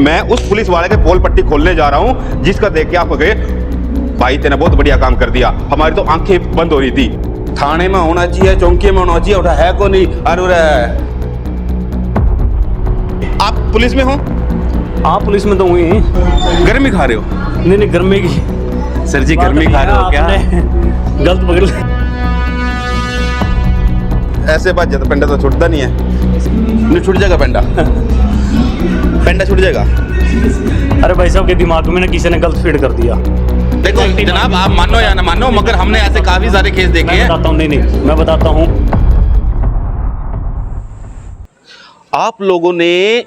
मैं उस पुलिस वाले के पोल पट्टी खोलने जा रहा हूं जिसका देख के आप कहे भाई तेने बहुत बढ़िया काम कर दिया, हमारी तो आंखें बंद हो रही थी। थाने में होना चाहिए, चौकी में होना चाहिए, उठा है को नहीं। अरे आप पुलिस में हो? आप पुलिस में तो हुई गर्मी खा रहे हो? नहीं गर्मी की। सर जी गर्मी खा रहे हो क्या? गलत पकड़ लिया। ऐसे बात तो पेंडा तो छूटता नहीं है। नहीं छूट जाएगा पेंडा, पेंडा छूट जाएगा। अरे भाई साहब के दिमाग में ना किसी ने गलत फीड कर दिया। देखो जनाब, आप मानो या ना मानो, मगर हमने ऐसे काफी सारे केस देखे हैं। बताता हूँ, नहीं मैं बताता हूँ। आप लोगों ने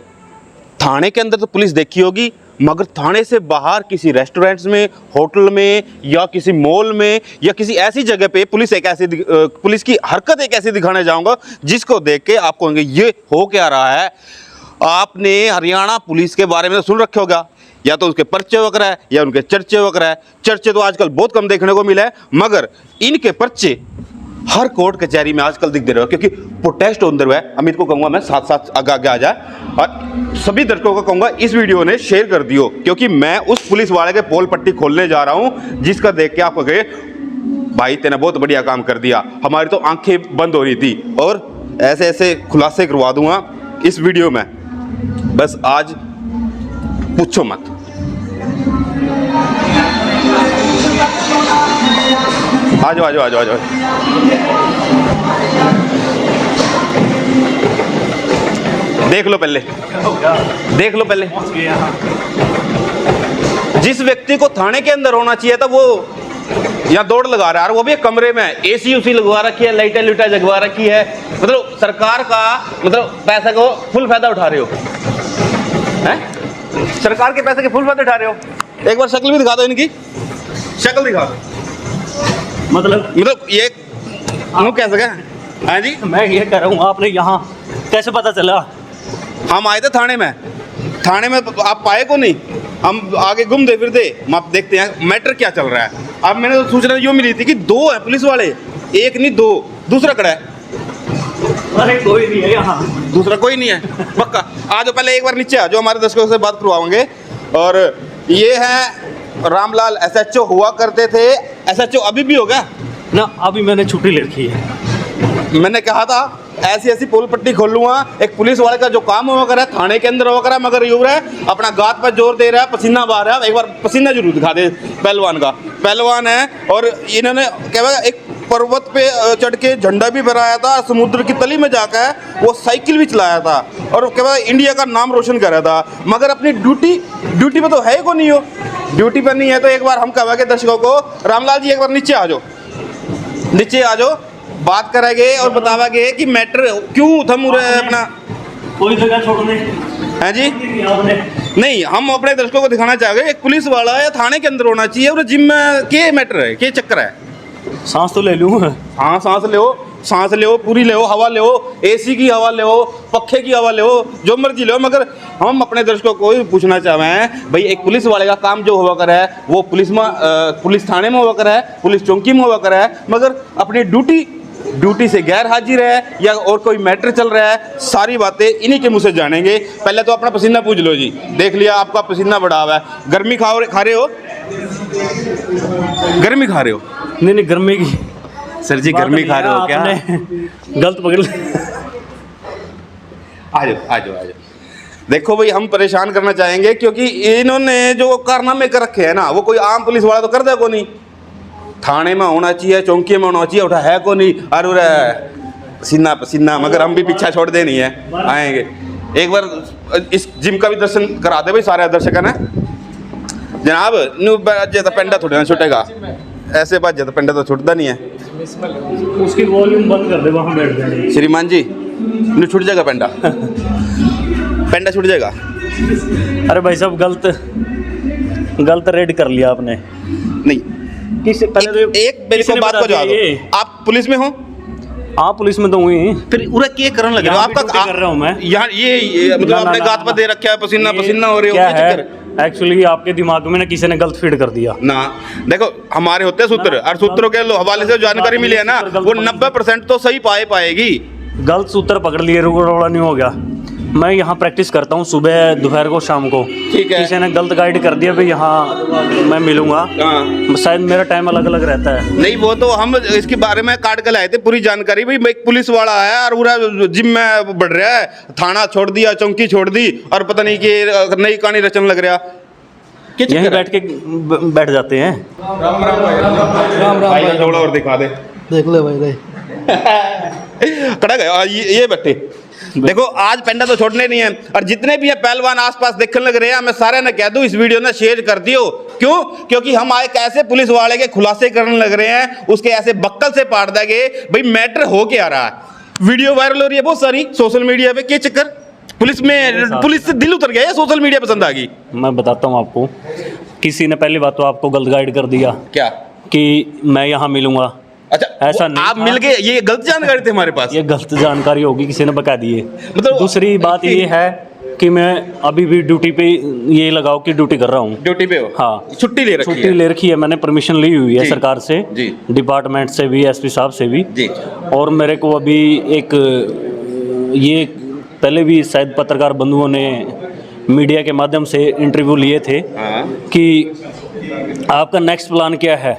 थाने के अंदर तो पुलिस देखी होगी, मगर थाने से बाहर किसी रेस्टोरेंट्स में, होटल में या किसी मॉल में या किसी ऐसी जगह पे पुलिस की हरकत एक ऐसी दिखाने जाऊंगा जिसको देख के आप कहेंगे ये हो क्या रहा है। आपने हरियाणा पुलिस के बारे में तो सुन रखे होगा, या तो उसके पर्चे वगैरह है या उनके चर्चे वगैरह है। चर्चे तो आजकल बहुत कम देखने को मिला है, मगर इनके पर्चे हर कोर्ट कचहरी में आजकल दिख दे रहे हो, क्योंकि प्रोटेस्ट अंदर हुआ है। अमित को कहूंगा मैं साथ साथ आगे आ जाए, और सभी दर्शकों को कहूंगा इस वीडियो ने शेयर कर दियो, क्योंकि मैं उस पुलिस वाले के पोल पट्टी खोलने जा रहा हूं जिसका देख के आप कहे भाई तेने बहुत बढ़िया काम कर दिया, हमारी तो आंखें बंद हो रही थी। और ऐसे ऐसे खुलासे करवा दूंगा इस वीडियो में, बस आज पूछो मत। आ जाओ आ जाओ आ जाओ आ जाओ। देख लो पहले, देख लो पहले। जिस व्यक्ति को थाने के अंदर होना चाहिए था वो यहाँ दौड़ लगा रहा है, और वो भी एक कमरे में एसी उसी लगवा रखी है, लाइटें लुटा जगवा रखी है। मतलब सरकार का पैसा को फुल फायदा उठा रहे हो हैं? सरकार के पैसे के फुल फायदा उठा रहे हो। एक बार शक्ल भी दिखा दो, इनकी शक्ल दिखा दो। मतलब ये कह सके। हाँ जी, मैं ये कह रहा हूँ, आपने यहाँ कैसे पता चला? हम आए थे थाने में आप पाए को नहीं, हम आगे घूमते फिरते आप देखते हैं मैटर क्या चल रहा है। अब मैंने तो सूचना यूँ मिली थी कि 2 है पुलिस वाले, एक नहीं 2, दूसरा खड़ा है। अरे कोई नहीं है यहाँ, दूसरा कोई नहीं है पक्का। आ जाओ पहले एक बार नीचे आ जाओ, हमारे दर्शकों से बात करवाओगे। और ये है रामलाल, SHO हुआ करते थे। SHO अभी भी होगा ना? अभी मैंने छुट्टी ले रखी है। मैंने कहा था ऐसी ऐसी पोल पट्टी खोल लूंगा। एक पुलिस वाले का जो काम हुआ कर रहा है थाने के अंदर हुआ कर रहा है, मगर यूं है अपना गात पर जोर दे रहा है, पसीना बहा रहा है। एक बार पसीना जरूर दिखा दे पहलवान का। पहलवान है, और इन्होंने क्या एक पर्वत पे चढ़ के झंडा भी फहराया था, समुद्र की तली में जाकर वो साइकिल भी चलाया था, और क्या इंडिया का नाम रोशन कर रहा था। मगर अपनी ड्यूटी पे तो है को नहीं हो, ड्यूटी पर नहीं है। तो एक बार हम कहेंगे दर्शकों को, रामलाल जी एक बार नीचे आ जाओ, नीचे आ जाओ, बात करेंगे और बतावागे कि मैटर क्यों थम रहे अपना। कोई जगह छोड़ने है जी नहीं, हम अपने दर्शकों को दिखाना चाहेंगे एक पुलिस वाला या थाने के अंदर होना चाहिए, और जिम में क्या मैटर है, क्या चक्कर है। सांस तो ले लूँ। हाँ सांस ले, पूरी ले, हवा ले, एसी की हवा ले, पक्खे की हवा ले, जो मर्जी ले। मगर हम अपने दर्शकों को पूछना चाहते हैं भाई, एक पुलिस वाले का काम जो हुआ कर है वो पुलिस थाने में हुआ कर है, पुलिस चौकी में हुआ कर है, मगर अपनी ड्यूटी से गैर हाजिर है या और कोई मैटर चल रहा है, सारी बातें इन्हीं के मुंह से जानेंगे। पहले तो अपना पसीना पूछ लो जी, देख लिया आपका पसीना बढ़ा हुआ है। गर्मी खा रहे हो? गर्मी खा रहे हो? नहीं गर्मी की। सर जी गर्मी खा रहे हो क्या? गलत पकड़ लिया। आ जाओ। देखो भाई, हम परेशान करना चाहेंगे क्योंकि इन्होंने जो कारनामे कर रखे हैं ना, वो कोई आम पुलिस वाला तो कर दे को नहीं। थाने में होना चाहिए, चौकी में होना चाहिए, उठा है को नहीं। अरे पसीना, मगर हम भी पीछा छोड़ दे नहीं है, आएंगे। एक बार इस जिम का भी दर्शन करा दे भाई सारे दर्शक है ना जनाब। तो पेंडा थोड़ा ना छूटेगा, ऐसे बात तो पेंडा तो छूटता नहीं है। उसकी वॉल्यूम बंद कर दे, वहाँ बैठ जाए श्रीमान जी, नहीं छूट जाएगा पेंडा। पेंडा छूट जाएगा। अरे भाई साहब गलत रेड कर लिया आपने। नहीं पहले एक मेरी को बात को जवाब दो, आप पुलिस में हो? हाँ पुलिस में तो हुई, फिर उरे क्या करने लगे आपका? कर रहा हूँ मैं यहाँ ये मतलब आपने गात पर दे रखा है, पसीना हो रहे हो, क्या है? एक्चुअली आपके दिमाग में ना किसी ने गलत फीड कर दिया ना। देखो हमारे होते हैं सूत्र, और सूत्रों के हवाले से जानकारी मिली है ना, वो 90% तो सही पाएगी। गलत सूत्र पकड़ लिए, रोड़ा नहीं हो गया। मैं यहाँ प्रैक्टिस करता हूँ सुबह दोपहर को शाम को। ठीक है। किसी ने गलत गाइड कर दिया भाई यहाँ मैं मिलूंगा, हाँ। शायद मेरा टाइम अलग अलग रहता है। नहीं वो तो हम इसके बारे में काट कर लाए थे पूरी जानकारी। भाई एक पुलिस वाला आया और पूरा जिम में बढ़ रहा है, थाना छोड़ दिया, चौकी छोड़ दी और पता नहीं कि नई कहानी रचने लग रहा। यहीं बैठ के बैठ जाते हैं। राम राम भाई। भाई थोड़ा और दिखा दे। देख ले भाई भाई। खड़ा गया ये बैठे। देखो आज पेंडा तो छोड़ने नहीं है और जितने भी है पहलवान आसपास देखने लग रहे हैं, मैं सारे ने कह दूं इस वीडियो ने शेयर कर दियो। क्यों? क्योंकि हम एक ऐसे पुलिस वाले के खुलासे करने लग रहे हैं, उसके ऐसे बक्कल से पाट देंगे भाई मैटर हो क्या रहा है। वीडियो वायरल हो रही है बहुत सारी सोशल मीडिया पे, क्या चक्कर? पुलिस से दिल उतर गया या सोशल मीडिया पसंद आ गई? मैं बताता हूँ आपको, किसी ने पहली बात तो आपको गलत गाइड कर दिया क्या कि मैं यहाँ मिलूंगा। अच्छा ऐसा नहीं आप था। मिल गए, ये गलत जानकारी थी हमारे पास। ये गलत जानकारी होगी, किसी ने बता दी है। मतलब दूसरी बात ये है कि मैं अभी भी ड्यूटी पे, ये लगाओ कि ड्यूटी कर रहा हूँ। ड्यूटी पे हो? हाँ, छुट्टी ले रखी छुट्टी है? ले रखी है मैंने, परमिशन ली हुई है जी। सरकार से, जी। डिपार्टमेंट से भी, एसपी साहब से भी जी। और मेरे को अभी एक ये पहले भी शायद पत्रकार बंधुओं ने मीडिया के माध्यम से इंटरव्यू लिए थे हाँ। कि आपका नेक्स्ट प्लान क्या है,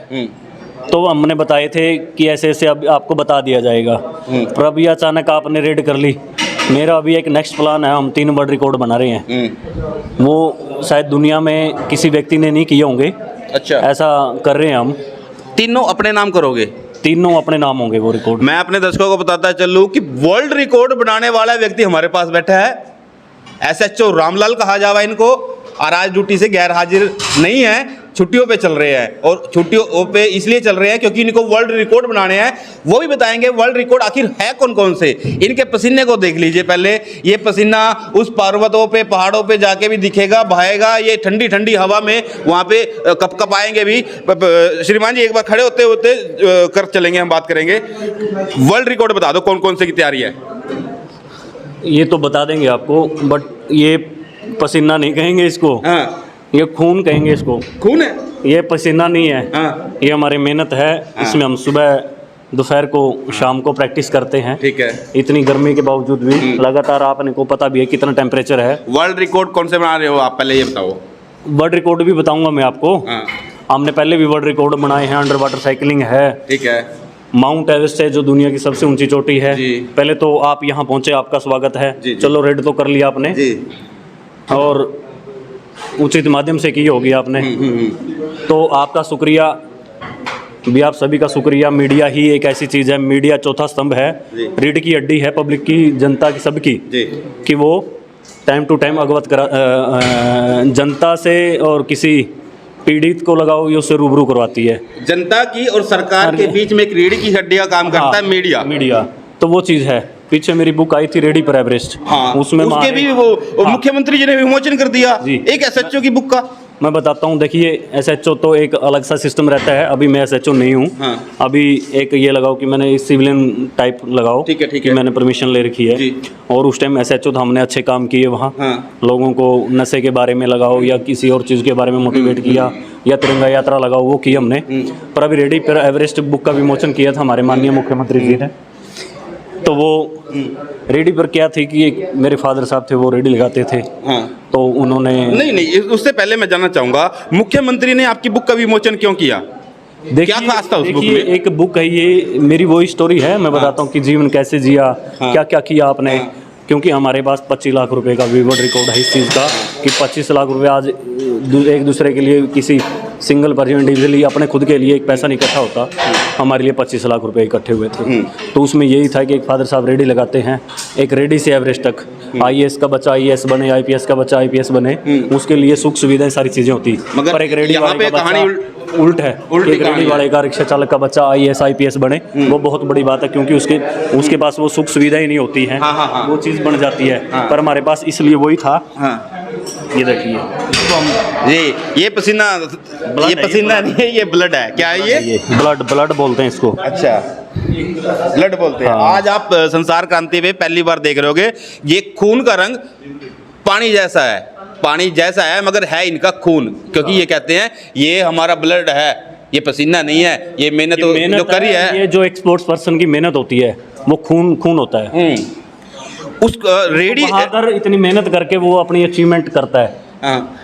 तो हमने बताए थे कि ऐसे ऐसे अब आपको बता दिया जाएगा। पर अभी अचानक आपने रेड कर ली। मेरा अभी एक नेक्स्ट प्लान है, हम 3 वर्ल्ड रिकॉर्ड बना रहे हैं। वो शायद दुनिया में किसी व्यक्ति ने नहीं किए होंगे। अच्छा, ऐसा कर रहे हैं हम। तीनों अपने नाम करोगे? तीनों अपने नाम होंगे वो रिकॉर्ड। मैं अपने दर्शकों को बताता चलूं कि वर्ल्ड रिकॉर्ड बनाने वाला व्यक्ति हमारे पास बैठा है। एसएचओ रामलाल कहा जावा इनको, और आज ड्यूटी से गैर हाजिर नहीं है, छुट्टियों पे चल रहे हैं। और छुट्टियों पे इसलिए चल रहे हैं क्योंकि इनको वर्ल्ड रिकॉर्ड बनाने हैं। वो भी बताएंगे वर्ल्ड रिकॉर्ड आखिर है कौन कौन से। इनके पसीने को देख लीजिए पहले। ये पसीना उस पर्वतों पे, पहाड़ों पे जाके भी दिखेगा, बहेगा। ये ठंडी ठंडी हवा में वहाँ पे कप कप आएंगे भी। श्रीमान जी एक बार खड़े होते होते कर चलेंगे, हम बात करेंगे। वर्ल्ड रिकॉर्ड बता दो कौन कौन से की तैयारी है। ये तो बता देंगे आपको, बट ये पसीना नहीं कहेंगे इसको। हाँ, ये खून कहेंगे इसको। खून है? ये पसीना नहीं है। हाँ। ये हमारी मेहनत है। इसमें हम सुबह दोपहर को शाम को प्रैक्टिस करते हैं। ठीक है। इतनी गर्मी के बावजूद भी लगातार, आपने को पता भी है कितना टेम्परेचर है। वर्ल्ड रिकॉर्ड कौन से बना रहे हो आप, पहले ये बताओ। वर्ल्ड रिकॉर्ड भी बताऊंगा मैं आपको। हाँ। हमने पहले भी वर्ल्ड रिकॉर्ड बनाए हैं। अंडर वाटर साइकिलिंग है, ठीक है। माउंट एवरेस्ट है जो दुनिया की सबसे ऊंची चोटी है। जी। पहले तो आप यहाँ पहुँचे, आपका स्वागत है। जी, जी। चलो रेड तो कर लिया आपने जी। और उचित माध्यम से की होगी आपने, तो आपका शुक्रिया भी, आप सभी का शुक्रिया। मीडिया ही एक ऐसी चीज़ है, मीडिया चौथा स्तंभ है, जी। रीढ़ की हड्डी है पब्लिक की, जनता की, सबकी, जी। कि वो टाइम टू टाइम अवगत करा जनता से, और किसी पीड़ित को लगाओ ये उससे रूबरू करवाती है। जनता की और सरकार के बीच में एक रीढ़ की हड्डी का काम करता है मीडिया। मीडिया तो वो चीज़ है। पीछे मेरी बुक आई थी रेडी पर एवरेस्ट, हाँ, उसमें उसके भी वो हाँ, मुख्यमंत्री जी ने विमोचन कर दिया जी। एक एसएचओ की बुक का। मैं बताता हूँ, देखिए एसएचओ तो एक अलग सा सिस्टम रहता है। अभी मैं एसएचओ नहीं हूँ। हाँ। अभी एक ये लगाओ कि मैंने सिविलियन टाइप लगाओ, ठीक है, ठीक कि है। मैंने परमिशन ले रखी है। जी। और उस टाइम एसएचओ था, हमने अच्छे काम किए वहाँ। हाँ। लोगों को नशे के बारे में लगाओ या किसी और चीज़ के बारे में मोटिवेट किया, या तिरंगा यात्रा लगाओ, वो की हमने। पर अभी रेडी पर एवरेस्ट बुक का विमोचन किया था हमारे माननीय मुख्यमंत्री जी ने। तो वो रेडी पर क्या थी कि एक मेरे फादर साहब थे, वो रेडी लगाते थे। हाँ। तो उन्होंने नहीं, उससे पहले मैं जानना चाहूंगा मुख्यमंत्री ने आपकी बुक का विमोचन क्यों किया? क्या खास था उस बुक देखिए, में? एक बुक है, ये मेरी वो स्टोरी है। मैं बताता हूँ कि जीवन कैसे जिया, क्या क्या किया आपने। क्योंकि हमारे पास 25 लाख रुपए का वर्ल्ड रिकॉर्ड है इस चीज़ का, कि 25 लाख रुपए आज एक दूसरे के लिए, किसी सिंगल पर्सन इंडिविजुअली अपने खुद के लिए एक पैसा नहीं इकट्ठा होता, हमारे लिए 25 लाख रुपए इकट्ठे हुए थे। तो उसमें यही था कि एक फादर साहब रेडी लगाते हैं, एक रेडी से एवरेस्ट तक, आईएएस का बच्चा आईएएस बने, आईपीएस का बच्चा आईपीएस बने, उसके लिए सुख सुविधाएं सारी चीज़ें होती। मगर पर एक रेडी यहाँ वाले पे का कहानी बच्चा उल्ट है, उल्टी एक रेडी कहानी वाले का, रिक्शा चालक का बच्चा आईएएस आईपीएस बने, वो बहुत बड़ी बात है। क्योंकि उसके पास वो सुख सुविधाएं नहीं होती हैं। हाँ, हाँ, हाँ। वो चीज़ बन जाती है। हाँ। पर हमारे पास इसलिए वही था। हाँ। ये देखिए, ये पसीना, ये पसीना नहीं है, ये ब्लड है। क्या है ये? ब्लड बोलते हैं इसको। अच्छा, ब्लड बोलते हैं। हाँ। आज आप संसार क्रांति पे पहली बार देख रहे होगे। ये खून का रंग पानी जैसा है, पानी जैसा है, मगर है इनका खून। क्योंकि ये कहते हैं ये हमारा ब्लड है, ये पसीना नहीं है, ये मेहनत जो करी है। ये जो एक स्पोर्ट्स पर्सन की मेहनत होती है, वो खून होता है। उस रेडी बहादुर इतनी मेहनत करके वो अपनी अचीवमेंट करता है।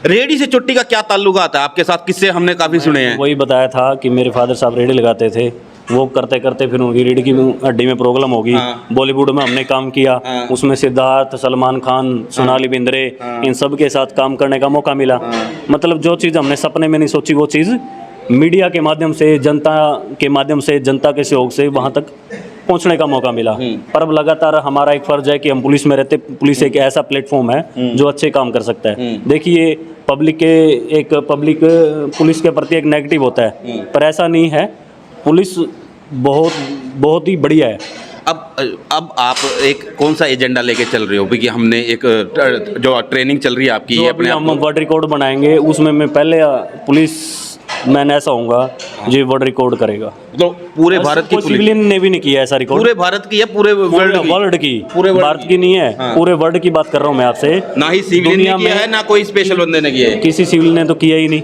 रेडी से चुट्टी का क्या ताल्लुक आता है आपके साथ? किससे हमने काफी सुने हैं। वही बताया था कि मेरे फादर साहब रेडी लगाते थे, वो करते करते फिर उनकी रीढ़ की हड्डी में प्रॉब्लम होगी। बॉलीवुड में हमने काम किया, उसमें सिद्धार्थ, सलमान खान, सोनाली बिंद्रे, इन सब के साथ काम करने का मौका मिला। मतलब जो चीज़ हमने सपने में नहीं सोची वो चीज़ मीडिया के माध्यम से, जनता के माध्यम से, जनता के सहयोग से वहाँ तक पहुँचने का मौका मिला। पर अब लगातार हमारा एक फ़र्ज है कि हम पुलिस में रहते, पुलिस एक ऐसा प्लेटफॉर्म है जो अच्छे काम कर सकता है। देखिए पब्लिक पुलिस के प्रति एक नेगेटिव होता है, पर ऐसा नहीं है। पुलिस बहुत ही बढ़िया है। अब आप एक कौन सा एजेंडा लेके चल रहे हो? कि हमने एक जो ट्रेनिंग चल रही है आपकी, ये अपने हम वर्ल्ड रिकॉर्ड बनाएंगे, उसमें मैं पहले पुलिस मैन ऐसा होऊंगा जो वर्ल्ड रिकॉर्ड करेगा। तो पूरे भारत की सिविलियन ने भी नहीं किया ऐसा रिकॉर्ड। पूरे भारत की है, पूरे वर्ल्ड की? पूरे भारत की नहीं है, पूरे वर्ल्ड की बात कर रहा हूँ मैं आपसे। ना ही सिविलियन ने किया है, ना कोई स्पेशल बंदे ने किया है। किसी सिविल ने तो किया ही नहीं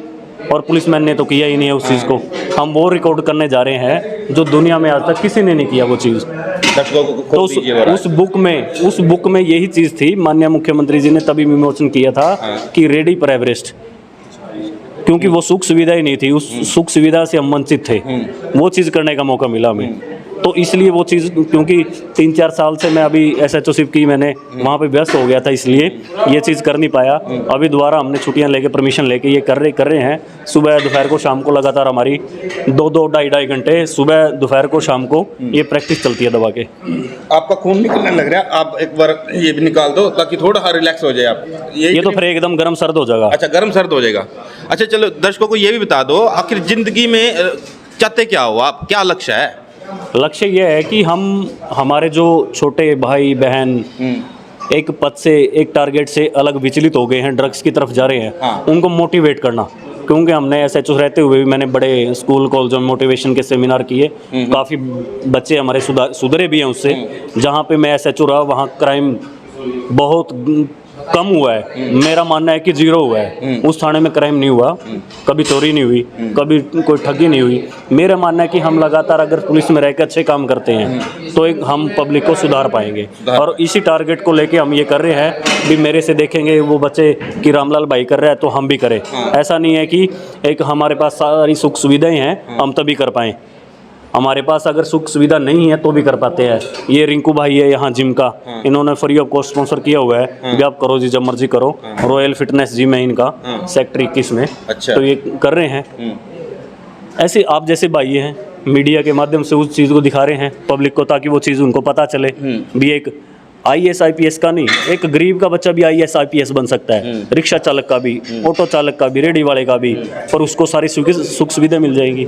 और पुलिसमैन ने तो किया ही नहीं है उस चीज़ को। हम वो रिकॉर्ड करने जा रहे हैं जो दुनिया में आज तक किसी ने नहीं किया वो चीज़। तो उस बुक में यही चीज़ थी। माननीय मुख्यमंत्री जी ने तभी विमोचन किया था कि रेडी पर एवरेस्ट, क्योंकि वो सुख सुविधा ही नहीं थी, उस सुख सुविधा से हम वंचित थे। वो चीज़ करने का मौका मिला हमें, तो इसलिए वो चीज़, क्योंकि 3-4 साल से मैं अभी SHO शिप की मैंने वहाँ पे व्यस्त हो गया था, इसलिए ये चीज़ कर नहीं पाया। अभी दोबारा हमने छुट्टियाँ लेके, परमिशन लेके ये कर रहे हैं। सुबह दोपहर को शाम को लगातार हमारी 2-2, 2.5 घंटे सुबह दोपहर को शाम को ये प्रैक्टिस चलती है दबा के। आपका खून निकलने लग रहा है, आप एक बार ये भी निकाल दो ताकि थोड़ा रिलैक्स हो जाए आप। ये तो फिर एकदम गर्म सर्द हो जाएगा। अच्छा, गर्म सर्द हो जाएगा। अच्छा चलो, दर्शकों को ये भी बता दो, आखिर जिंदगी में चाहते क्या हो आप? क्या लक्ष्य है? लक्ष्य यह है कि हमारे जो छोटे भाई बहन एक पद से, एक टारगेट से अलग विचलित हो गए हैं, ड्रग्स की तरफ जा रहे हैं, उनको मोटिवेट करना। क्योंकि हमने SHO रहते हुए भी मैंने बड़े स्कूल कॉलेजों में मोटिवेशन के सेमिनार किए। काफ़ी बच्चे हमारे सुधरे भी हैं उससे। जहाँ पे मैं SHO रहा वहाँ क्राइम बहुत कम हुआ है। मेरा मानना है कि 0 हुआ है। उस थाने में क्राइम नहीं हुआ, कभी चोरी नहीं हुई, कभी कोई ठगी नहीं हुई। मेरा मानना है कि हम लगातार अगर पुलिस में रहकर अच्छे काम करते हैं तो एक हम पब्लिक को सुधार पाएंगे। और इसी टारगेट को लेके हम ये कर रहे हैं। भी मेरे से देखेंगे वो बच्चे कि रामलाल भाई कर रहे हैं तो हम भी करें। ऐसा नहीं है कि एक हमारे पास सारी सुख सुविधाएं हैं हम तभी कर पाएँ। हमारे पास अगर सुख सुविधा नहीं है तो भी कर पाते हैं। ये रिंकू भाई है यहाँ जिम का, इन्होंने फ्री ऑफ कॉस्ट स्पॉन्सर किया हुआ है। भी आप करो जी, जब मर्जी करो। रॉयल फिटनेस जिम है इनका, सेक्टर 21 में। अच्छा। तो ये कर रहे हैं। ऐसे आप जैसे भाई हैं, मीडिया के माध्यम से उस चीज़ को दिखा रहे हैं पब्लिक को, ताकि वो चीज़ उनको पता चले। भी एक IAS IPS का नहीं, एक गरीब का बच्चा भी IAS IPS बन सकता है। रिक्शा चालक का भी, ऑटो चालक का भी, रेडी वाले का भी। पर उसको सारी सुख सुविधा मिल जाएंगी।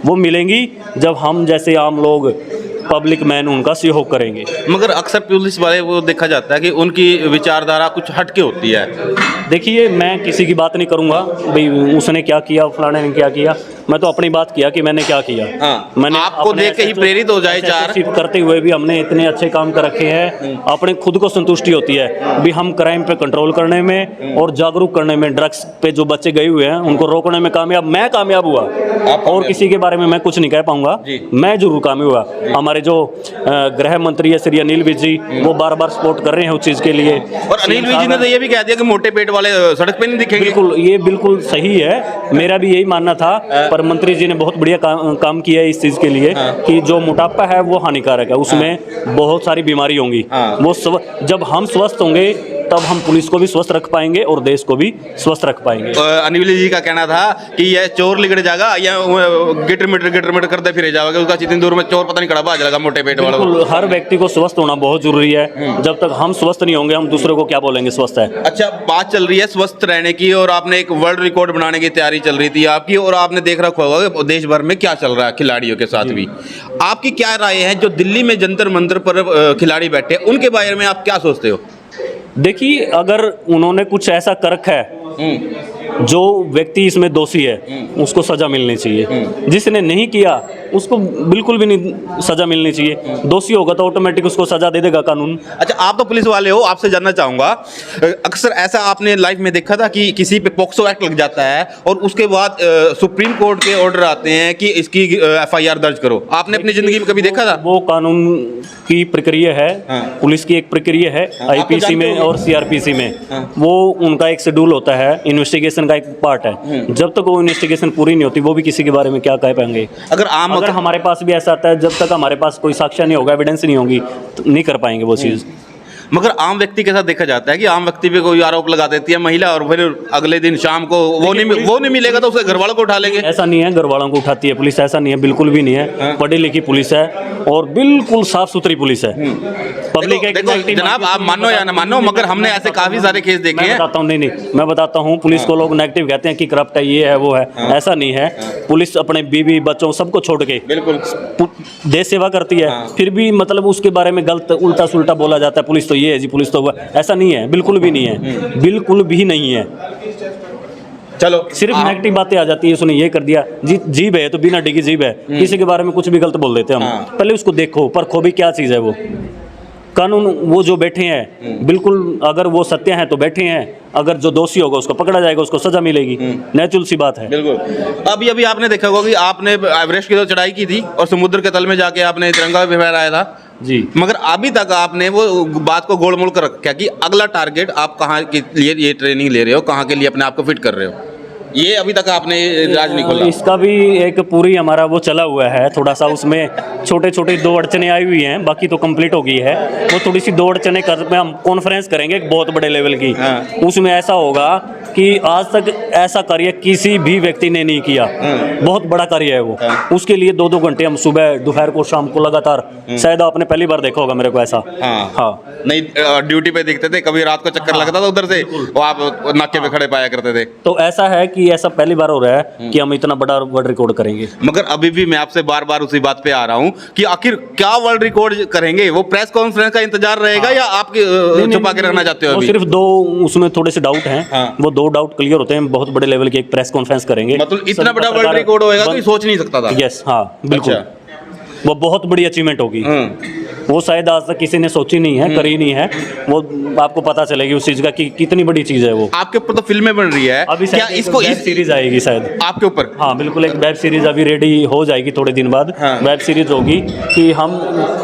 वो मिलेंगी जब हम जैसे आम लोग, पब्लिक मैन उनका सहयोग करेंगे। मगर अक्सर पुलिस वाले वो देखा जाता है कि उनकी विचारधारा कुछ हटके होती है। देखिए मैं किसी की बात नहीं करूंगा भाई उसने क्या किया, फलाने ने क्या किया। मैं तो अपनी बात किया कि मैंने क्या किया। मैंने आपको देख के ही प्रेरित हो जाए चार। करते हुए भी हमने इतने अच्छे काम कर रखे हैं, अपने खुद को संतुष्टि होती है भी हम क्राइम पे कंट्रोल करने में और जागरूक करने में, ड्रग्स पे जो बच्चे गए हुए हैं उनको रोकने में मैं कामयाब हुआ। और किसी के बारे में मैं कुछ नहीं कह पाऊंगा, मैं जरूर कामयाब हुआ। हमारे जो गृह मंत्री है श्री अनिल विज जी, वो बार-बार सपोर्ट कर रहे हैं उस चीज़ के लिए। और अनिल विज जी ने तो ये भी कह दिया कि मोटे पेट वाले सड़क पे नहीं दिखेंगे। बिल्कुल, ये बिल्कुल सही है, मेरा भी यही मानना था। पर मंत्री जी ने बहुत बढ़िया काम किया है इस चीज़ के लिए कि जो मोटापा है वो हानिकारक है, उसमें बहुत सारी बीमारी होंगी। वो जब हम स्वस्थ होंगे तब हम पुलिस को भी स्वस्थ रख पाएंगे और देश को भी स्वस्थ रख पाएंगे। अनिल जी का कहना था कि ये चोर लिगड़ जाएगा या गिटर मिटर करते फिरे जाएगा, उसका जितनी दूर में चोर पता नहीं खड़ा भाज जाएगा मोटे पेट वाला। बिल्कुल, हर व्यक्ति को स्वस्थ होना बहुत जरूरी है। जब तक हम स्वस्थ नहीं होंगे हम दूसरे को क्या बोलेंगे स्वस्थ है। अच्छा, बात चल रही है स्वस्थ रहने की और आपने एक वर्ल्ड रिकॉर्ड बनाने की तैयारी चल रही थी आपकी, और आपने देख रखा होगा देश भर में क्या चल रहा है खिलाड़ियों के साथ भी। आपकी क्या राय है जो दिल्ली में जंतर मंतर पर खिलाड़ी बैठे, उनके बारे में आप क्या सोचते हो? देखिए, अगर उन्होंने कुछ ऐसा कर रखा है जो व्यक्ति इसमें दोषी है उसको सजा मिलनी चाहिए, जिसने नहीं किया उसको बिल्कुल भी नहीं सजा मिलनी चाहिए। दोषी होगा तो ऑटोमेटिक उसको सजा दे देगा कानून। अच्छा, आप तो पुलिस वाले हो, आपसे जानना चाहूंगा, अक्सर ऐसा आपने लाइफ में देखा था कि किसी पे पॉक्सो एक्ट लग जाता है और उसके बाद सुप्रीम कोर्ट के ऑर्डर आते हैं कि इसकी एफआईआर दर्ज करो, आपने अपनी जिंदगी में कभी देखा था? वो कानून की प्रक्रिया है, पुलिस की एक प्रक्रिया है, आईपीसी में और सीआरपीसी में, वो उनका एक शेड्यूल होता है, इन्वेस्टिगेशन का एक पार्ट है। जब तक वो इन्वेस्टिगेशन पूरी नहीं होती वो भी किसी के बारे में क्या कह पाएंगे। अगर हमारे पास भी ऐसा आता है, जब तक हमारे पास कोई साक्ष्य नहीं होगा, एविडेंस नहीं होगी, तो नहीं कर पाएंगे वो चीज़। मगर आम व्यक्ति के साथ देखा जाता है कि आम व्यक्ति पे कोई आरोप लगा देती है महिला और फिर अगले दिन शाम को वो नहीं मिलेगा तो उसके घर वालों को उठा लेंगे। ऐसा नहीं है, घर वालों को उठाती है पुलिस, ऐसा नहीं है, बिल्कुल भी नहीं है। पढ़ी लिखी पुलिस है और बिल्कुल साफ सुथरी पुलिस है। पब्लिक देखो जनाब, आप मानो या ना मानो, मगर हमने ऐसे काफी सारे केस देखे हैं। बताता हूँ, नहीं, मैं बताता हूँ, पुलिस को लोग नेगेटिव कहते हैं कि करप्ट है, ये है, वो है, ऐसा नहीं है। पुलिस अपने बीवी बच्चों सबको छोड़ के बिल्कुल देश सेवा करती है, फिर भी मतलब उसके बारे में गलत उल्टा सुल्टा बोला जाता है, पुलिस तो ये है जी, पुलिस तो ऐसा नहीं है, बिल्कुल भी नहीं है, बिल्कुल भी नहीं है। चलो, सिर्फ नेगेटिव बातें आ जाती है, उसने ये कर दिया, जीभ है तो बिना डिगी जीभ है, किसी के बारे में कुछ भी गलत बोल देते हैं हम। पहले उसको देखो, परखो भी क्या चीज़ है वो। कानून वो जो बैठे हैं बिल्कुल, अगर वो सत्य हैं तो बैठे हैं, अगर जो दोषी होगा उसको पकड़ा जाएगा, उसको सजा मिलेगी, नेचुरल सी बात है। बिल्कुल। अभी आपने देखा होगा कि आपने एवरेस्ट की तो चढ़ाई की थी और समुद्र के तल में जाके आपने तिरंगा भी फहराया था जी, मगर अभी तक आपने वो बात को गोल मोल कर रखा कि अगला टारगेट आप कहाँ के लिए ये ट्रेनिंग ले रहे हो, कहाँ के लिए अपने आप को फिट कर रहे हो, ये अभी तक आपने राज नहीं खोला। इसका भी एक पूरी हमारा वो चला हुआ है, थोड़ा सा उसमें छोटे छोटे 2 अड़चने आई हुई हैं, बाकी तो कंप्लीट हो गई है। वो थोड़ी सी 2 अड़चने कर में हम कॉन्फ्रेंस करेंगे एक बहुत बड़े लेवल की। उसमें ऐसा होगा कि आज तक ऐसा कार्य किसी भी व्यक्ति ने नहीं किया, बहुत बड़ा कार्य है वो। उसके लिए 2-2 घंटे हम सुबह दोपहर को शाम को लगातार, शायद आपने पहली बार देखा होगा मेरे को ऐसा। हाँ नहीं, ड्यूटी पे दिखते थे, कभी रात को चक्कर लगता था उधर से, वो आप नाके पे खड़े पाया करते थे। तो ऐसा है कि ऐसा पहली बार हो रहा है कि हम इतना बड़ा वर्ल्ड रिकॉर्ड करेंगे। मगर अभी भी मैं आपसे बार बार उसी बात पे आ रहा हूँ कि आखिर क्या वर्ल्ड रिकॉर्ड करेंगे, वो प्रेस कॉन्फ्रेंस का इंतजार रहेगा या आपके छुपा के रखना चाहते हो? सिर्फ 2 उसमें थोड़े से डाउट हैं, वो 2 डाउट क्लियर होते हैं, बहुत बड़े लेवल की एक प्रेस कॉन्फ्रेंस करेंगे। मतलब इतना बड़ा वर्ल्ड रिकॉर्ड होएगा तो सोच नहीं सकता था। यस, हाँ बिल्कुल, वो बहुत बड़ी अचीवमेंट होगी। वो शायद आज तक किसी ने सोची नहीं है, करी नहीं है, वो आपको पता चलेगी उस चीज का कि कितनी बड़ी चीज है वो। आपके ऊपर तो फिल्में बन रही है, अभी क्या इसको वेब सीरीज आएगी शायद आपके ऊपर? हाँ बिल्कुल, एक वेब सीरीज अभी रेडी हो जाएगी थोड़े दिन बाद। वेब सीरीज होगी कि हम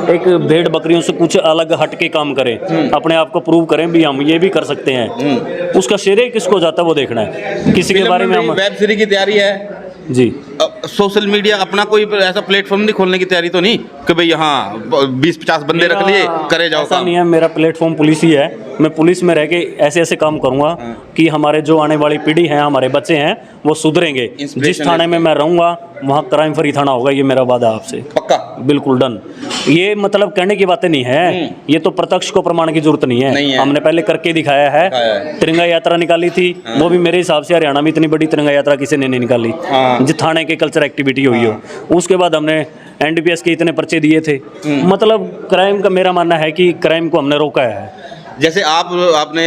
एक भेड़ बकरियों से कुछ अलग हट के काम करें, अपने आप को प्रूव करें भी हम ये भी कर सकते हैं। उसका श्रेय किसको जाता है वो देखना है, किसी के बारे में हम। वेब सीरीज की तैयारी है जी। सोशल मीडिया अपना कोई ऐसा प्लेटफॉर्म नहीं खोलने की तैयारी तो नहीं कि भाई यहाँ 20-50 बंदे रख लिए करे जाओ? ऐसा नहीं है, मेरा प्लेटफॉर्म पुलिस ही है। मैं पुलिस में रह के ऐसे ऐसे काम करूंगा कि हमारे जो आने वाली पीढ़ी है, हमारे बच्चे हैं, वो सुधरेंगे। जिस थाने में मैं रहूंगा वहाँ क्राइम फ्री थाना होगा, ये मेरा वादा आपसे। पक्का? बिल्कुल डन। ये मतलब कहने की बातें नहीं है, ये तो प्रत्यक्ष को प्रमाण की जरूरत नहीं है, हमने पहले करके दिखाया है। तिरंगा यात्रा निकाली थी, वो भी मेरे हिसाब से हरियाणा में इतनी बड़ी तिरंगा यात्रा किसी ने नहीं निकाली जो थाने के कल्चर एक्टिविटी हुई हो। उसके बाद हमने एनडीपीएस के इतने पर्चे दिए थे। मतलब क्राइम का मेरा मानना है कि क्राइम को हमने रोका है। जैसे आपने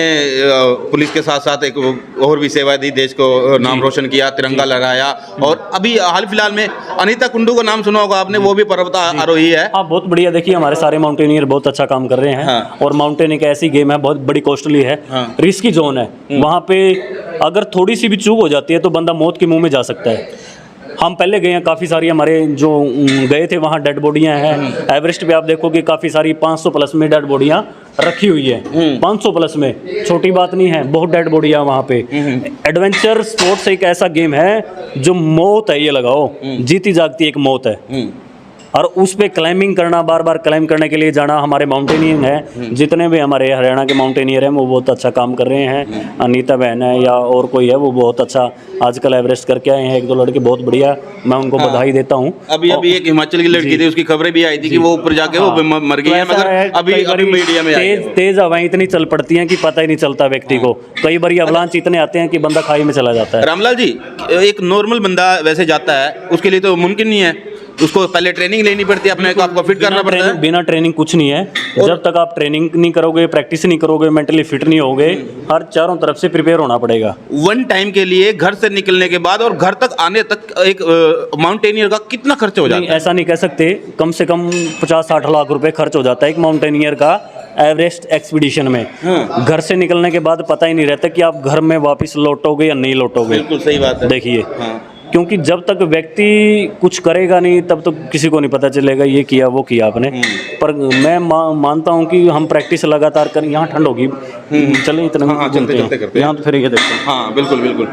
पुलिस के साथ साथ एक और भी सेवा दी, देश को नाम रोशन किया, तिरंगा लहराया, और अभी हाल फिलहाल में अनीता कुंडू का नाम सुना होगा आपने, वो भी पर्वतारोही है। हाँ बहुत बढ़िया। देखिए हमारे सारे माउंटेनियर बहुत अच्छा काम कर रहे हैं। और माउंटेन एक ऐसी गेम है, बहुत बड़ी कॉस्टली है, रिस्की जोन है। वहाँ पे अगर थोड़ी सी भी चूक हो जाती है तो बंदा मौत के मुँह में जा सकता है। हम पहले गए हैं, काफ़ी सारी हमारे जो गए थे वहाँ डेड बॉडियाँ हैं। एवरेस्ट पे आप देखोगे काफ़ी सारी 500 प्लस में डेड बॉडियाँ रखी हुई है। 500 प्लस में छोटी बात नहीं है, बहुत डेड बॉडियाँ वहाँ पे। एडवेंचर स्पोर्ट्स एक ऐसा गेम है जो मौत है, ये लगाओ जीती जागती एक मौत है। और उस पे क्लाइंबिंग करना, बार बार क्लाइंब करने के लिए जाना, हमारे माउंटेनियर हैं, जितने भी हमारे हरियाणा के माउंटेनियर हैं वो बहुत अच्छा काम कर रहे हैं। अनीता बहन है या और कोई है, वो बहुत अच्छा आजकल एवरेस्ट करके आए हैं, 1-2 लड़के, बहुत बढ़िया, मैं उनको बधाई देता हूँ। अभी एक हिमाचल की लड़की थी, उसकी खबरें भी आई थी कि वो ऊपर जाके वो मर गई है, मगर अभी मीडिया में तेज हवाएं इतनी चल पड़ती हैं कि पता ही नहीं चलता व्यक्ति को। कई बार अवलांच इतने आते हैं कि बंदा खाई में चला जाता है। रामलाल जी, एक नॉर्मल बंदा वैसे जाता है, उसके लिए तो मुमकिन नहीं है, उसको पहले ट्रेनिंग लेनी पड़ती है, अपने को आपको फिट करना पड़ता है। बिना ट्रेनिंग कुछ नहीं है। जब तक आप ट्रेनिंग नहीं करोगे, प्रैक्टिस नहीं करोगे, मेंटली फिट नहीं होगे, हर चारों तरफ से प्रिपेयर होना पड़ेगा। वन टाइम के लिए घर से निकलने के बाद और घर तक आने तक एक माउंटेनियर का कितना खर्च हो जाता है? ऐसा नहीं कह सकते, कम से कम 50-60 लाख रुपए खर्च हो जाता है एक माउंटेनियर का एवरेस्ट एक्सपीडिशन में। घर से निकलने के बाद पता ही नहीं रहता कि आप घर में वापस लौटोगे या नहीं लौटोगे। बिल्कुल सही बात है। देखिए, क्योंकि जब तक व्यक्ति कुछ करेगा नहीं तब तक किसी को नहीं पता चलेगा ये किया वो किया आपने। पर मैं मानता हूँ कि हम प्रैक्टिस लगातार करें। यहाँ ठंड होगी, चलें इतना चलते यहाँ तो फिर ये देखते हैं। हाँ बिल्कुल बिल्कुल,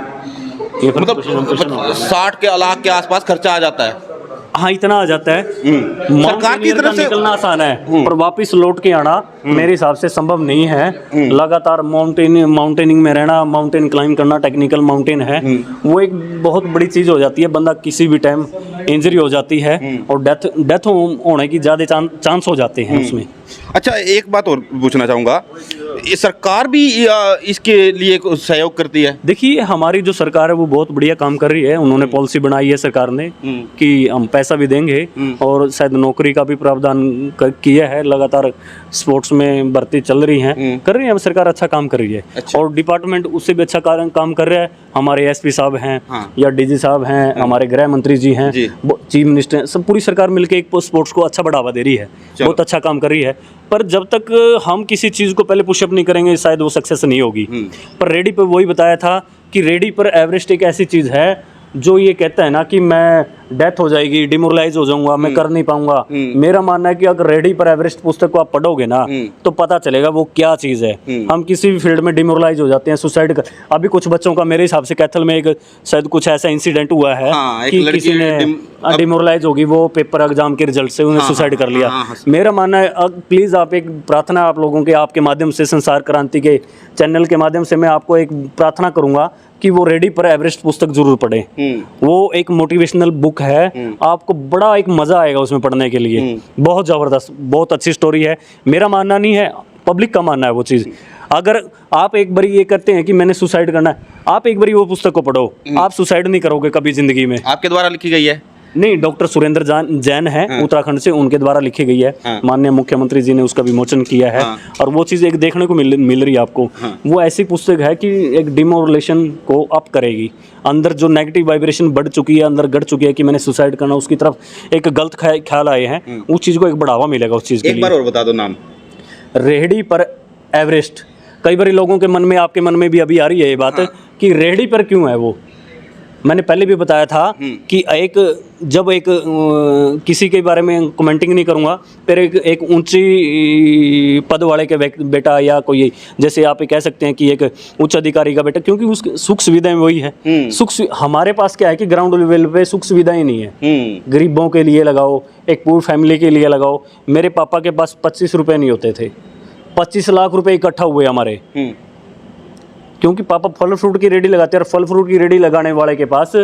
ये मतलब 60 के लाख के आसपास खर्चा आ जाता है। हाँ, इतना आ जाता है। सरकार की तरफ से निकलना आसान है, पर वापस लौट के आना मेरे हिसाब से संभव नहीं है। लगातार माउंटेनिंग में रहना, माउंटेन क्लाइंब करना, टेक्निकल माउंटेन है, वो एक बहुत बड़ी चीज़ हो जाती है। बंदा किसी भी टाइम इंजरी हो जाती है और डेथ होने की ज़्यादा चांस हो जाते हैं उसमें। अच्छा, एक बात और पूछना चाहूँगा, ये सरकार भी इसके लिए कुछ सहयोग करती है? देखिए, हमारी जो सरकार है वो बहुत बढ़िया काम कर रही है। उन्होंने पॉलिसी बनाई है सरकार ने कि हम पैसा भी देंगे और शायद नौकरी का भी प्रावधान किया है। लगातार स्पोर्ट्स में भर्ती चल रही है, कर रही है सरकार, अच्छा काम कर रही है। अच्छा। और डिपार्टमेंट उससे भी अच्छा काम कर रहा है। हमारे एसपी साहब हैं या डीजी साहब हैं, हमारे गृह मंत्री जी हैं, चीफ मिनिस्टर, सब पूरी सरकार मिलकर एक स्पोर्ट्स को अच्छा बढ़ावा दे रही है, बहुत अच्छा काम कर रही है। पर जब तक हम किसी चीज़ को पहले पुशअप नहीं करेंगे शायद वो सक्सेस नहीं होगी। पर रेडी पर वही बताया था कि रेडी पर एवरेस्ट एक ऐसी चीज़ है जो ये कहता है ना कि मैं डेथ हो जाएगी, डिमोरलाइज हो जाऊंगा, मैं कर नहीं पाऊंगा। मेरा मानना है कि अगर रेडी पर एवरेस्ट पुस्तक को आप पढ़ोगे ना तो पता चलेगा वो क्या चीज़ है। हम किसी भी फील्ड में डिमोरलाइज हो जाते हैं, सुसाइड कर। अभी कुछ बच्चों का मेरे हिसाब से कैथल में एक शायद कुछ ऐसा इंसिडेंट हुआ है कि किसी ने डिमोरलाइज होगी वो पेपर एग्जाम के रिजल्ट से, उन्हें सुसाइड कर लिया। मेरा मानना है, प्लीज़ आप एक प्रार्थना आप लोगों के आपके माध्यम से, संसार क्रांति के चैनल के माध्यम से मैं आपको एक प्रार्थना करूंगा कि वो रेडी पर एवरेस्ट पुस्तक जरूर पढ़ें। वो एक मोटिवेशनल बुक है, आपको बड़ा एक मज़ा आएगा उसमें पढ़ने के लिए। बहुत ज़बरदस्त, बहुत अच्छी स्टोरी है। मेरा मानना नहीं है, पब्लिक का मानना है वो चीज़। अगर आप एक बारी ये करते हैं कि मैंने सुसाइड करना है, आप एक बारी वो पुस्तक को पढ़ो, आप सुसाइड नहीं करोगे कभी ज़िंदगी में। आपके द्वारा लिखी गई है? नहीं, डॉक्टर सुरेंद्र जैन है, उत्तराखंड से, उनके द्वारा लिखी गई है। माननीय मुख्यमंत्री जी ने उसका विमोचन किया है। और वो चीज़ एक देखने को मिल रही है आपको। वो ऐसी पुस्तक है कि एक डिमोरलेशन को अप करेगी। अंदर जो नेगेटिव वाइब्रेशन बढ़ चुकी है, अंदर गढ़ चुकी है कि मैंने सुसाइड करना, उसकी तरफ एक गलत ख्याल आए हैं, उस चीज़ को एक बढ़ावा मिलेगा उस चीज़ के लिए। एक बार और बता दो नाम। रेहड़ी पर एवरेस्ट। कई बार लोगों के मन में, आपके मन में भी अभी आ रही है ये बात कि रेहड़ी पर क्यों है वो। मैंने पहले भी बताया था कि जब किसी के बारे में कमेंटिंग नहीं करूंगा, फिर एक ऊंची पद वाले के बेटा या कोई, जैसे आप कह सकते हैं कि एक उच्च अधिकारी का बेटा, क्योंकि उसकी सुख सुविधाएं वही है। हमारे पास क्या है कि ग्राउंड लेवल पे सुख सुविधाएं नहीं है। गरीबों के लिए लगाओ, एक पूर फैमिली के लिए लगाओ। मेरे पापा के पास 25 रुपये नहीं होते थे, 25 लाख रुपए इकट्ठा हुए हमारे, क्योंकि पापा फल फ्रूट की रेडी लगाते हैं। और फल फ्रूट की रेडी लगाने वाले के पास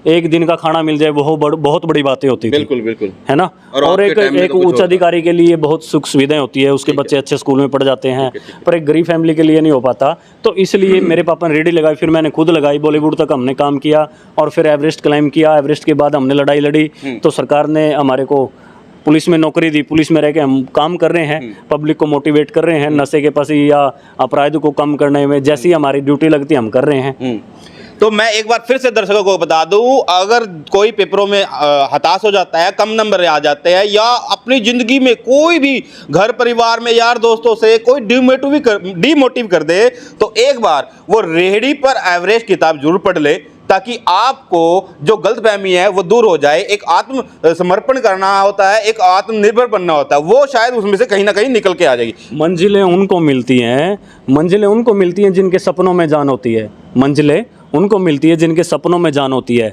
एक दिन का खाना मिल जाए वो बहुत बड़ी बातें होती थी। बिल्कुल बिल्कुल, है ना। और एक उच्च अधिकारी के लिए बहुत सुख सुविधाएं होती है, उसके बच्चे अच्छे स्कूल में पढ़ जाते हैं, पर एक गरीब फैमिली के लिए नहीं हो पाता। तो इसलिए मेरे पापा ने रेडी लगाई, फिर मैंने खुद लगाई। बॉलीवुड तक हमने काम किया और फिर एवरेस्ट क्लाइंब किया। एवरेस्ट के बाद हमने लड़ाई लड़ी, तो सरकार ने हमारे को पुलिस में नौकरी दी। पुलिस में रह के हम काम कर रहे हैं, पब्लिक को मोटिवेट कर रहे हैं, नशे के पसी या अपराध को कम करने में जैसी हमारी ड्यूटी लगती है हम कर रहे हैं। तो मैं एक बार फिर से दर्शकों को बता दूं, अगर कोई पेपरों में हताश हो जाता है, कम नंबर आ जाते हैं, या अपनी ज़िंदगी में कोई भी घर परिवार में यार दोस्तों से कोई डिमोटिव कर दे, तो एक बार वो रेहड़ी पर एवरेस्ट किताब जरूर पढ़ ले, ताकि आपको जो गलतफहमी है वो दूर हो जाए। एक आत्म समर्पण करना होता है, एक आत्मनिर्भर बनना होता है, वो शायद उसमें से कहीं ना कहीं निकल के आ जाएगी। मंजिलें उनको मिलती हैं जिनके सपनों में जान होती है। मंजिलें उनको मिलती है जिनके सपनों में जान होती है।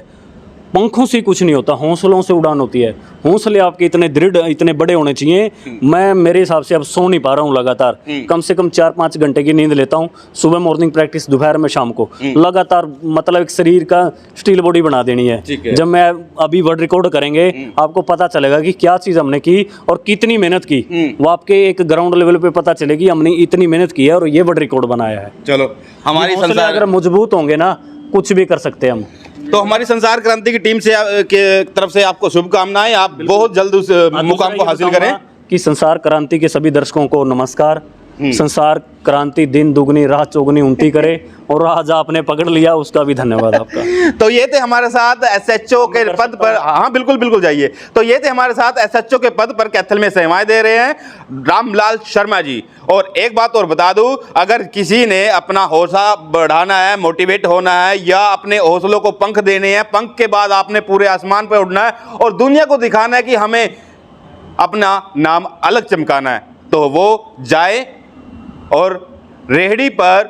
पंखों से कुछ नहीं होता, हौसलों से उड़ान होती है। हौसले आपके इतने दृढ़, इतने बड़े होने चाहिए। मैं मेरे हिसाब से अब सो नहीं पा रहा हूँ लगातार, कम से कम 4-5 घंटे की नींद लेता हूँ। सुबह मॉर्निंग प्रैक्टिस, दोपहर में, शाम को, लगातार। मतलब एक शरीर का स्टील बॉडी बना देनी है। जब मैं अभी वर्ल्ड रिकॉर्ड करेंगे, आपको पता चलेगा कि क्या चीज़ हमने की और कितनी मेहनत की। वो आपके एक ग्राउंड लेवल पे पता चलेगी हमने इतनी मेहनत की है और ये वर्ल्ड रिकॉर्ड बनाया है। चलो, हमारी अगर मजबूत होंगे ना, कुछ भी कर सकते हैं हम। तो हमारी संसार क्रांति की टीम से के तरफ से आपको शुभकामनाएं, आप बहुत जल्द उस मुकाम को हासिल करें। कि संसार क्रांति के सभी दर्शकों को नमस्कार। संसार क्रांति दिन दुगनी रात चौगुनी उनती करे, और आज आपने पकड़ लिया उसका भी धन्यवाद आपका। तो ये थे हमारे साथ एसएचओ के पद पर, हाँ बिल्कुल बिल्कुल जाइए। तो ये थे हमारे साथ एसएचओ के पद पर कैथल में सेवाएं दे रहे हैं रामलाल शर्मा जी। और एक बात और बता दूं, अगर किसी ने अपना हौसला बढ़ाना है, मोटिवेट होना है, या अपने हौसलों को पंख देने हैं, पंख के बाद आपने पूरे आसमान पर उड़ना है और दुनिया को दिखाना है कि हमें अपना नाम अलग चमकाना है, तो वो जाए और रेहड़ी पर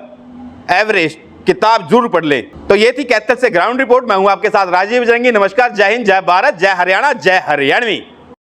एवरेस्ट किताब जरूर पढ़ ले। तो ये थी कैथल से ग्राउंड रिपोर्ट। मैं हूं आपके साथ राजीव बजरंगी। नमस्कार, जय हिंद, जय भारत, जय हरियाणा, जय हरियाणवी।